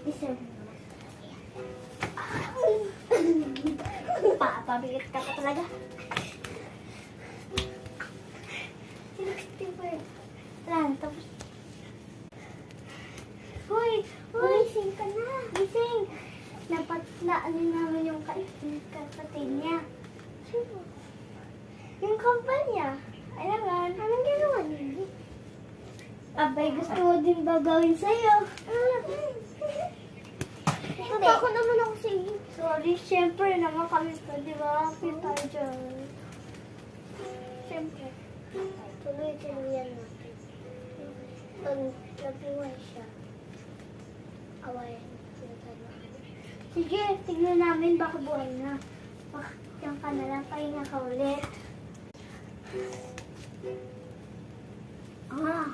Isa. Papabigat ka pa talaga. Lang, tapos. Hoy, gising ka na. Gising. Na ano namin yung kapatid niya. Sino? Yung kumpanya. Alam, anong ginawa niya? Abay, gusto mo din ba gawin sa'yo? Hindi. Ako naman ako sa iyo. Sorry, syempre naman kami pa, di ba? Kita dyan. Syempre. Tuloy-tuloyan natin. Pag nabuhay siya, awayan. Sige, tignan namin baka buhay na. Baka diyan ka na lang, pahinga ka ulit. Ah!